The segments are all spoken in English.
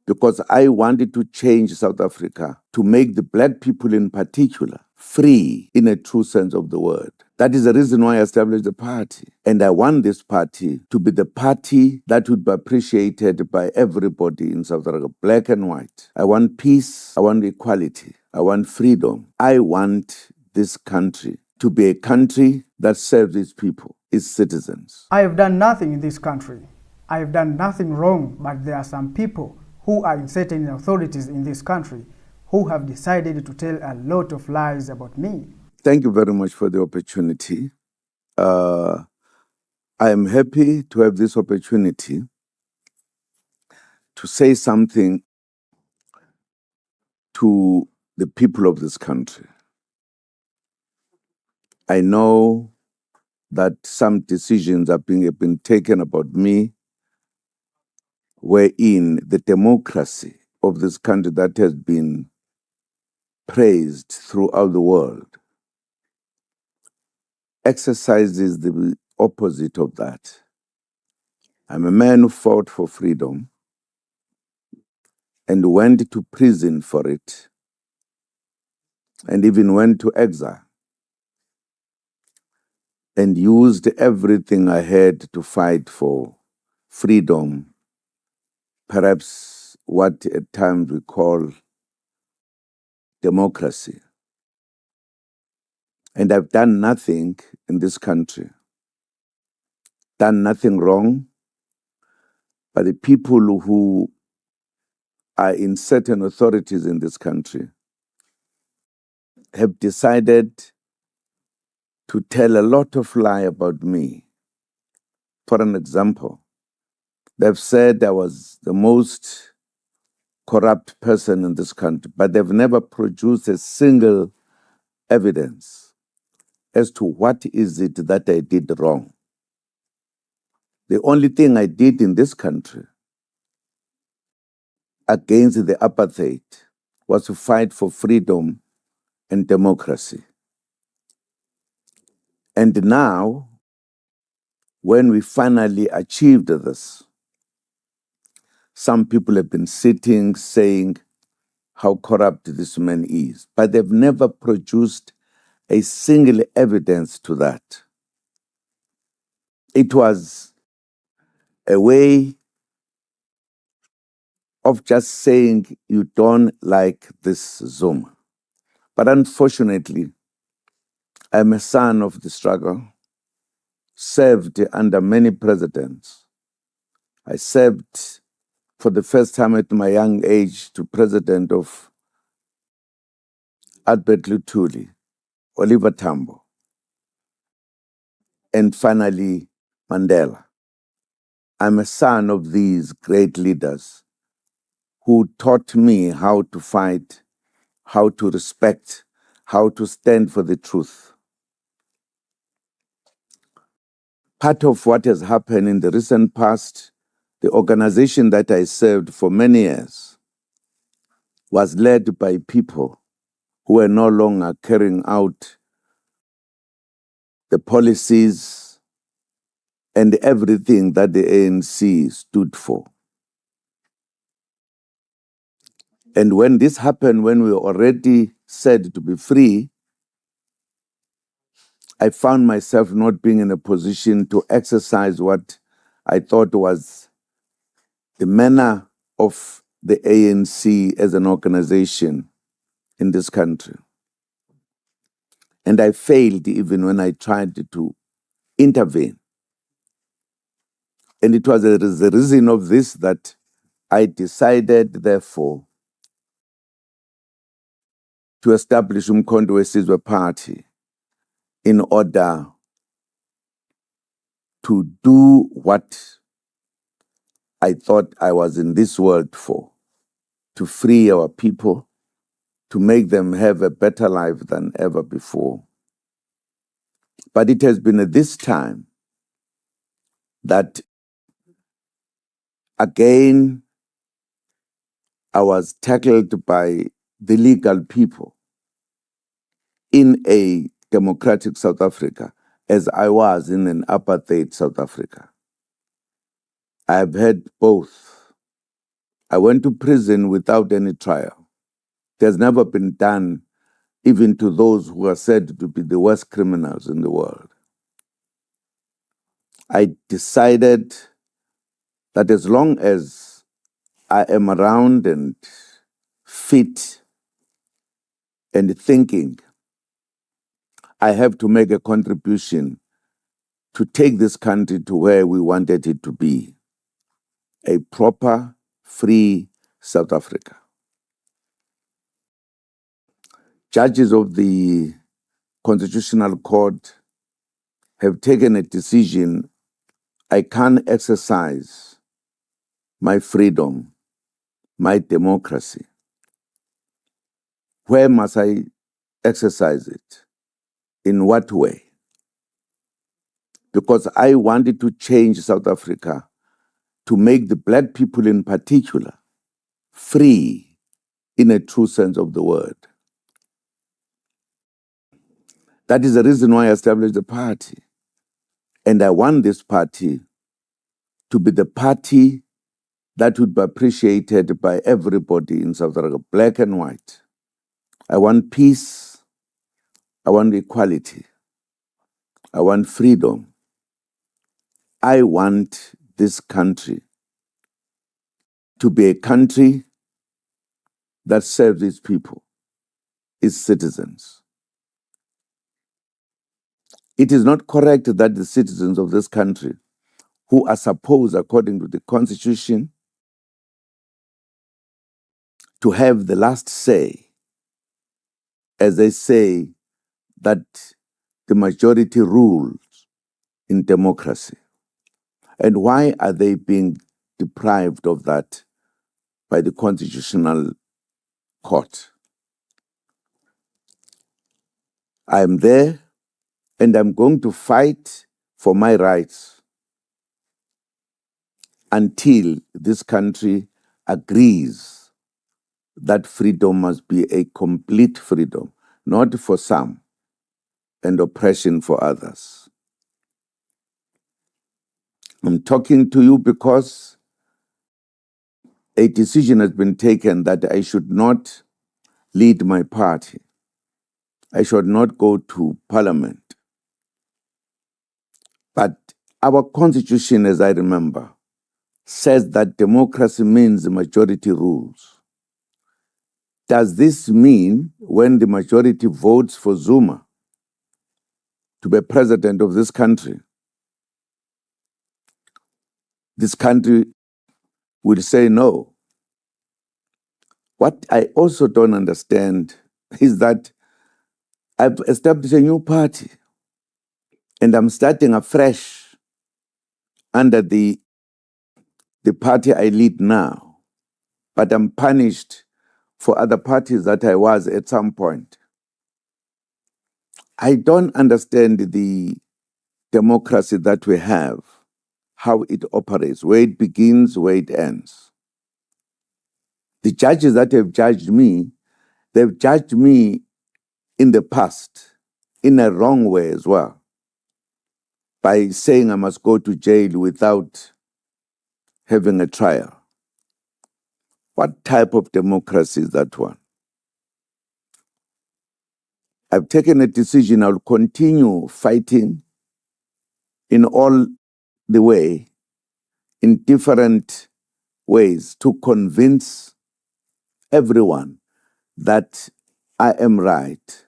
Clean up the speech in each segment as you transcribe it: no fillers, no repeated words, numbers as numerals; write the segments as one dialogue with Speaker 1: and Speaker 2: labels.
Speaker 1: because I wanted to change South Africa to make the black people in particular free in a true sense of the word. That is the reason why I established the party. And I want this party to be the party that would be appreciated by everybody in South Africa, black and white. I want peace, I want equality, I want freedom. I want this country to be a country that serves its people, its citizens.
Speaker 2: I have done nothing in this country. I have done nothing wrong, but there are some people who are in certain authorities in this country who have decided to tell a lot of lies about me.
Speaker 1: Thank you very much for the opportunity. I am happy to have this opportunity to say something to the people of this country. I know that some decisions have been taken about me, wherein the democracy of this country that has been praised throughout the world exercises the opposite of that. I'm a man who fought for freedom and went to prison for it, and even went to exile, and used everything I had to fight for freedom, perhaps what at times we call democracy. And I've done nothing in this country, done nothing wrong, but the people who are in certain authorities in this country have decided to tell a lot of lie about me. For an example, they've said I was the most corrupt person in this country, but they've never produced a single evidence as to what is it that I did wrong. The only thing I did in this country against the apartheid was to fight for freedom and democracy. And now, when we finally achieved this, some people have been sitting saying how corrupt this man is, but they've never produced a single evidence to that. It was a way of just saying you don't like this Zuma. But unfortunately, I'm a son of the struggle, served under many presidents. I served for the first time at my young age to President of Albert Lutuli, Oliver Tambo, and finally Mandela. I'm a son of these great leaders who taught me how to fight, how to respect, how to stand for the truth. Part of what has happened in the recent past, the organization that I served for many years was led by people who were no longer carrying out the policies and everything that the ANC stood for. And when this happened, when we were already said to be free, I found myself not being in a position to exercise what I thought was the manner of the ANC as an organization in this country. And I failed even when I tried to intervene. And it was the reason of this that I decided, therefore, to establish Umkhonto weSizwe Party in order to do what I thought I was in this world for, to free our people, to make them have a better life than ever before. But it has been at this time that, again, I was tackled by the legal people in a democratic South Africa, as I was in an apartheid South Africa. I have had both. I went to prison without any trial. It has never been done even to those who are said to be the worst criminals in the world. I decided that as long as I am around and fit and thinking, I have to make a contribution to take this country to where we wanted it to be, a proper, free South Africa. Judges of the Constitutional Court have taken a decision. I can't exercise my freedom, my democracy. Where must I exercise it? In what way? Because I wanted to change South Africa to make the black people in particular free in a true sense of the word. That is the reason why I established the party. And I want this party to be the party that would be appreciated by everybody in South Africa, black and white. I want peace. I want equality. I want freedom. I want this country to be a country that serves its people, its citizens. It is not correct that the citizens of this country, who are supposed, according to the Constitution, to have the last say, as they say, that the majority rules in democracy. And why are they being deprived of that by the Constitutional Court? I am there and I'm going to fight for my rights until this country agrees that freedom must be a complete freedom, not for some and oppression for others. I'm talking to you because a decision has been taken that I should not lead my party. I should not go to parliament. But our constitution, as I remember, says that democracy means the majority rules. Does this mean when the majority votes for Zuma to be president of this country will say no? What I also don't understand is that I've established a new party and I'm starting afresh under the party I lead now, but I'm punished for other parties that I was at some point. I don't understand the democracy that we have, how it operates, where it begins, where it ends. The judges that have judged me, they've judged me in the past in a wrong way as well, by saying I must go to jail without having a trial. What type of democracy is that one? I've taken a decision. I'll continue fighting in all the way, in different ways, to convince everyone that I am right.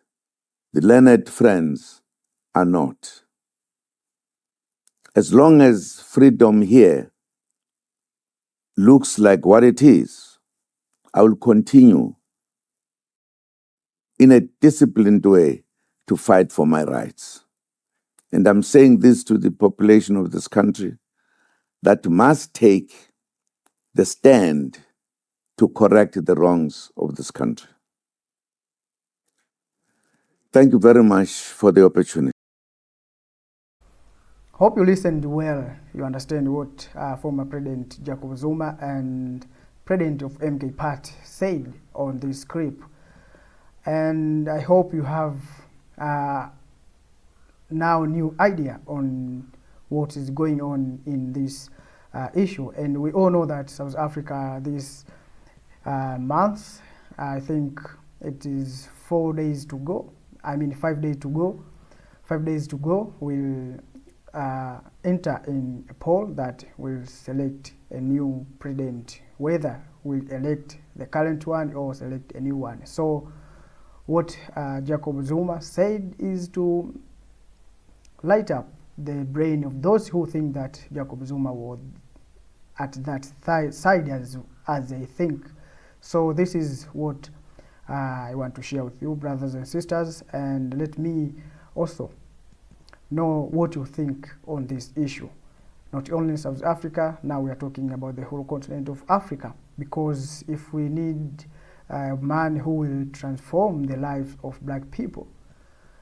Speaker 1: The learned friends are not. As long as freedom here looks like what it is, I will continue in a disciplined way to fight for my rights. And I'm saying this to the population of this country that must take the stand to correct the wrongs of this country. Thank you very much for the opportunity.
Speaker 2: Hope you listened well. You understand what former President Jacob Zuma and President of MK Party said on this clip. And I hope you have now a new idea on what is going on in this issue. And we all know that South Africa, this months. I think it is 4 days to go. 5 days to go. 5 days to go. We'll enter in a poll that will select a new president, whether we'll elect the current one or select a new one. So what Jacob Zuma said is to light up the brain of those who think that Jacob Zuma was at that side as they think. So this is what I want to share with you, brothers and sisters, and let me also know what you think on this issue. Not only in South Africa, now we are talking about the whole continent of Africa, because if we need a man who will transform the lives of black people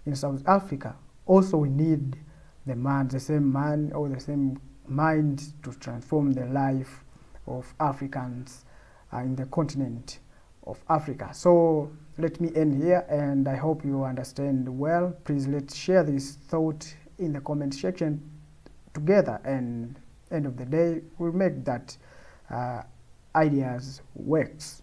Speaker 2: in South Africa, also we need the same man or the same mind to transform the life of Africans in the continent of Africa. So let me end here, and I hope you understand well. Please let's share this thought in the comment section together, and end of the day we'll make that ideas works.